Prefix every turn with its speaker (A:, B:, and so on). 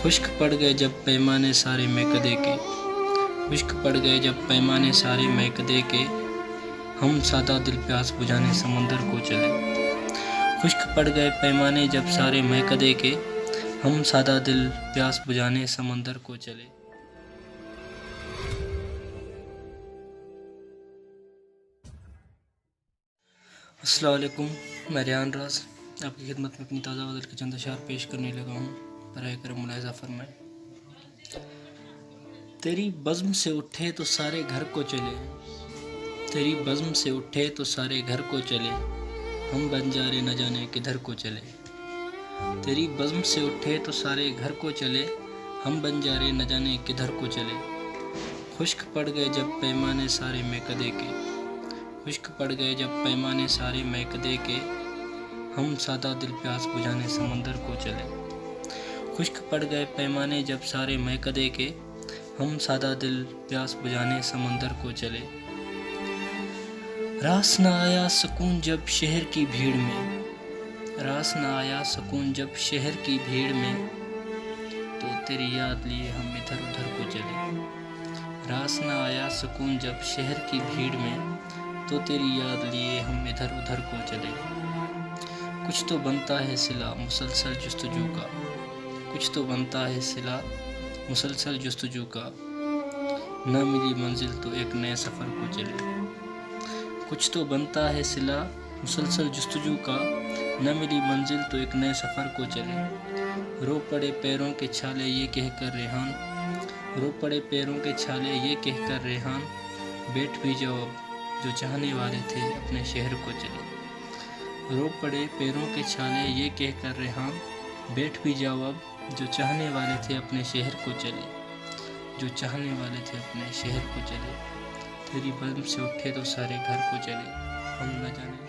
A: خشک پڑ گئے جب پیمانے سارے میکدے کے، خشک پڑ گئے جب پیمانے سارے میکدے کے، ہم سادہ دل پیاس بجھانے سمندر کو چلے۔ خشک پڑ گئے پیمانے جب سارے میکدے کے، ہم سادہ دل پیاس بجھانے سمندر کو چلے۔ السلام علیکم، میں ریان راز آپ کی خدمت میں اپنی تازہ غزل کے چند اشعار پیش کرنے لگا ہوں، براہ کرم ملاحظہ فرمائیں۔ تیری بزم سے اٹھے تو سارے گھر کو چلے، تیری بزم سے اٹھے تو سارے گھر کو چلے، ہم بنجارے نہ جانے کدھر کو چلے۔ تیری بزم سے اٹھے تو سارے گھر کو چلے، ہم بنجارے نہ جانے کدھر کو چلے۔ خشک پڑ گئے جب پیمانے سارے میکدے کے، خشک پڑ گئے جب پیمانے سارے میکدے کے، ہم سادہ دل پیاس بجھانے سمندر کو چلے۔ خشک پڑ گئے پیمانے جب سارے میکدے کے، ہم سادہ دل پیاس بجھانے سمندر کو چلے۔ راس نہ آیا سکون جب شہر کی بھیڑ میں، راس نہ آیا سکون جب شہر کی بھیڑ میں، تو تیری یاد لیے ہم ادھر ادھر کو چلے۔ راس نہ آیا سکون جب شہر کی بھیڑ میں، تو تیری یاد لیے ہم ادھر ادھر کو چلے۔ کچھ تو بنتا ہے صلہ مسلسل جستجو کا، کچھ تو بنتا ہے صلہ مسلسل جستجو کا، نہ ملی منزل تو ایک نئے سفر کو چلے۔ کچھ تو بنتا ہے صلہ مسلسل جستجو کا، نہ ملی منزل تو ایک نئے سفر کو چلے۔ رو پڑے پیروں کے چھالے یہ کہہ کر ریحان، رو پڑے پیروں کے چھالے یہ کہہ کر ریحان، بیٹھ بھی جاؤ اب جو چاہنے والے تھے اپنے شہر کو چلے۔ رو پڑے پیروں کے چھالے یہ کہہ کر ریحان، بیٹھ بھی جاؤ اب جو چاہنے والے تھے اپنے شہر کو چلے، جو چاہنے والے تھے اپنے شہر کو چلے۔ تیری بزم سے اٹھے تو سارے گھر کو چلے، ہم نہ جانے